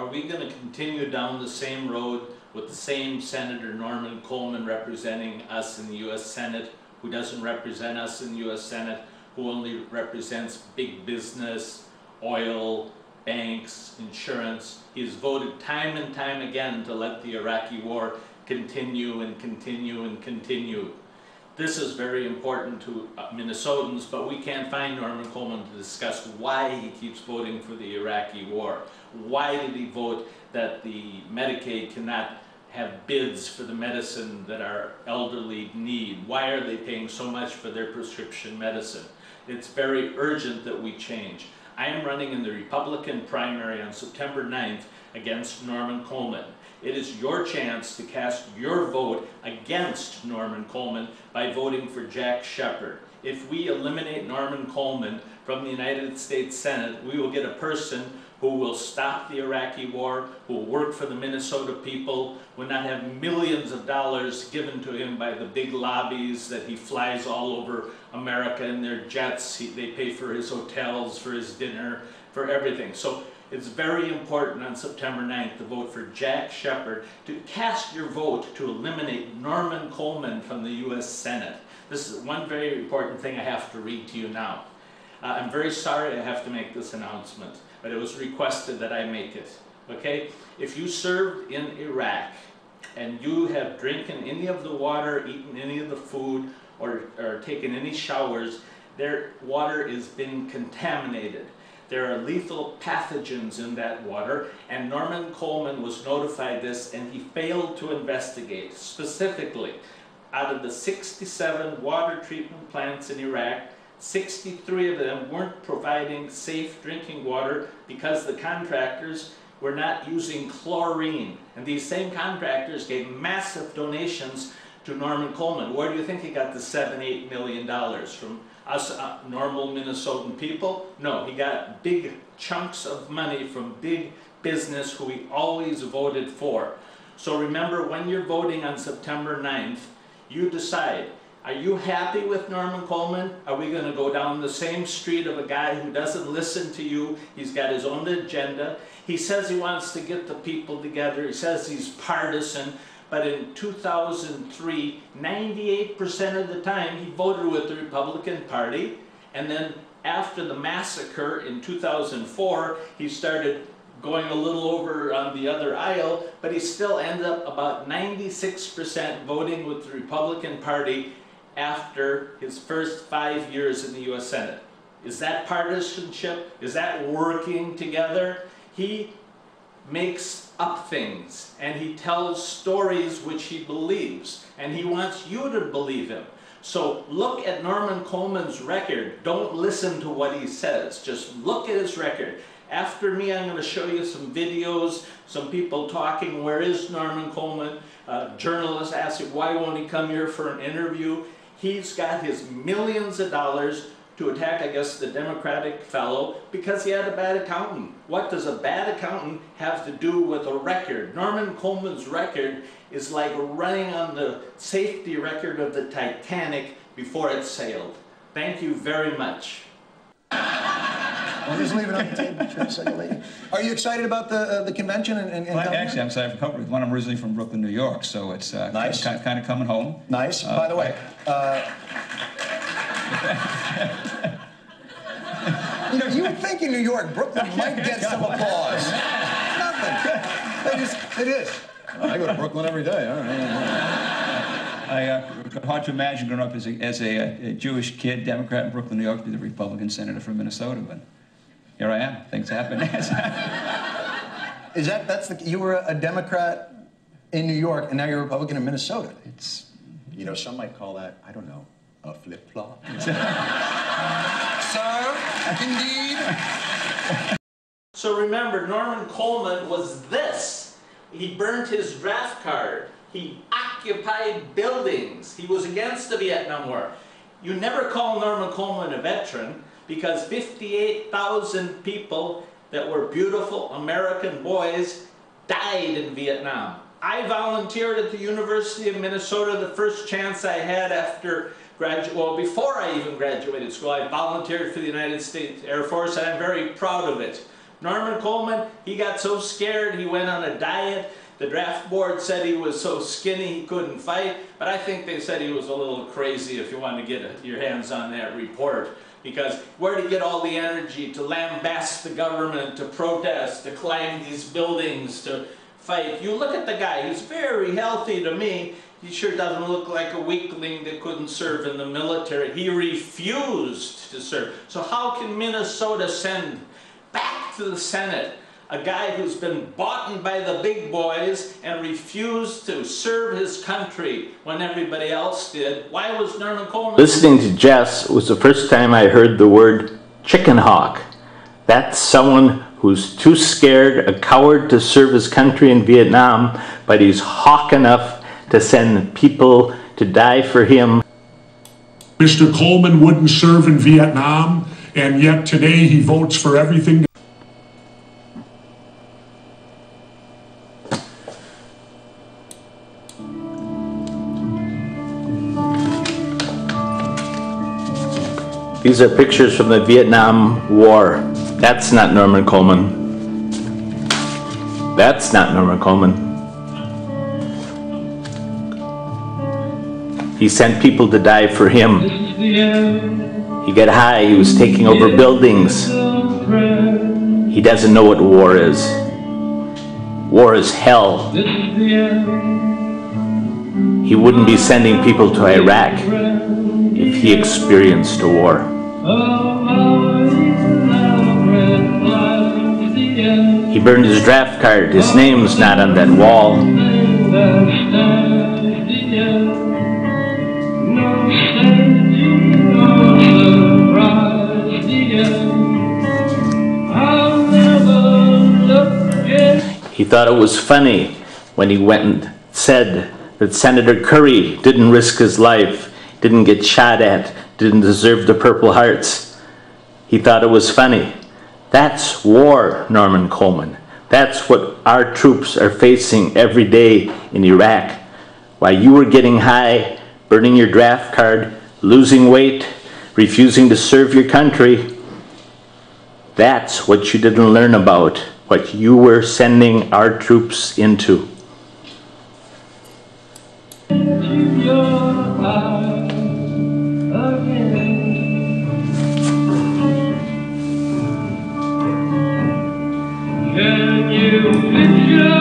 Are we going to continue down the same road with the same Senator Norman Coleman representing us in the U.S. Senate, who doesn't represent us in the U.S. Senate, who only represents big business, oil, banks, insurance? He's voted time and time again to let the Iraqi war continue and continue and continue. This is very important to Minnesotans, but we can't find Norman Coleman to discuss why he keeps voting for the Iraqi war. Why did he vote that the Medicaid cannot have bids for the medicine that our elderly need? Why are they paying so much for their prescription medicine? It's very urgent that we change. I am running in the Republican primary on September 9th against Norman Coleman. It is your chance to cast your vote against Norman Coleman by voting for Jack Shepard. If we eliminate Norman Coleman from the United States Senate, we will get a person who will stop the Iraqi war, who will work for the Minnesota people, will not have millions of dollars given to him by the big lobbies that he flies all over America in their jets. They pay for his hotels, for his dinner, for everything. So it's very important on September 9th to vote for Jack Shepard, to cast your vote to eliminate Norman Coleman from the U.S. Senate. This is one very important thing I have to read to you now. I'm very sorry I have to make this announcement, but it was requested that I make it. Okay? If you served in Iraq and you have drinking any of the water, eaten any of the food, or taken any showers, their water has been contaminated. There are lethal pathogens in that water, and Norman Coleman was notified this, and he failed to investigate. Specifically, out of the 67 water treatment plants in Iraq, 63 of them weren't providing safe drinking water because the contractors were not using chlorine. And these same contractors gave massive donations to Norman Coleman. Where do you think he got the $7–8 million from? Us normal Minnesotan people? No, he got big chunks of money from big business who he always voted for. So remember, when you're voting on September 9th, you decide, are you happy with Norman Coleman? Are we going to go down the same street of a guy who doesn't listen to you? He's got his own agenda. He says he wants to get the people together. He says he's partisan. But in 2003, 98% of the time he voted with the Republican Party. And then after the massacre in 2004, he started going a little over on the other aisle, but he still ended up about 96% voting with the Republican Party after his first 5 years in the U.S. Senate. Is that partisanship? Is that working together? He makes up things, and he tells stories which he believes, and he wants you to believe him. So look at Norman Coleman's record. Don't listen to what he says. Just look at his record. After me, I'm going to show you some videos, some people talking, where is Norman Coleman? Journalists ask him, why won't he come here for an interview? He's got his millions of dollars to attack, I guess, the Democratic fellow because he had a bad accountant. What does a bad accountant have to do with a record? Norman Coleman's record is like running on the safety record of the Titanic before it sailed. Thank you very much. I'll just leave it on the table for a second, lady. Are you excited about the convention? Well, actually, I'm excited for a couple of reasons. One, I'm originally from Brooklyn, New York, so it's nice. kind of coming home. Nice. By the way, you know, you would think in New York, Brooklyn might get some applause. Nothing. It is. I go to Brooklyn every day. All right. Hard to imagine growing up as a Jewish kid, Democrat in Brooklyn, New York, to be the Republican senator from Minnesota, but here I am. Things happen. You were a Democrat in New York, and now you're a Republican in Minnesota. It's, you know, some might call that, I don't know, a flip-flop. Sir, indeed. So remember, Norman Coleman was this. He burnt his draft card. He occupied buildings. He was against the Vietnam War. You never call Norman Coleman a veteran because 58,000 people that were beautiful American boys died in Vietnam. I volunteered at the University of Minnesota the first chance I had after before I even graduated school. I volunteered for the United States Air Force, and I'm very proud of it. Norman Coleman, he got so scared he went on a diet. The draft board said he was so skinny he couldn't fight, but I think they said he was a little crazy if you want to get your hands on that report. Because where to get all the energy to lambast the government, to protest, to climb these buildings, to fight? You look at the guy, he's very healthy to me. He sure doesn't look like a weakling that couldn't serve in the military. He refused to serve. So how can Minnesota send back to the Senate a guy who's been bought by the big boys and refused to serve his country when everybody else did? Why was Norman Coleman? Listening to Jess was the first time I heard the word chicken hawk. That's someone who's too scared, a coward, to serve his country in Vietnam, but he's hawk enough to send people to die for him. Mr. Coleman wouldn't serve in Vietnam, and yet today he votes for everything. These are pictures from the Vietnam War. That's not Norman Coleman. That's not Norman Coleman. He sent people to die for him. He got high, he was taking over buildings. He doesn't know what war is. War is hell. He wouldn't be sending people to Iraq if he experienced a war. He burned his draft card. His name's not on that wall. He thought it was funny when he went and said that Senator Curry didn't risk his life, didn't get shot at, didn't deserve the Purple Hearts. He thought it was funny. That's war, Norman Coleman. That's what our troops are facing every day in Iraq. While you were getting high, burning your draft card, losing weight, refusing to serve your country, that's what you didn't learn about, what you were sending our troops into. Can you picture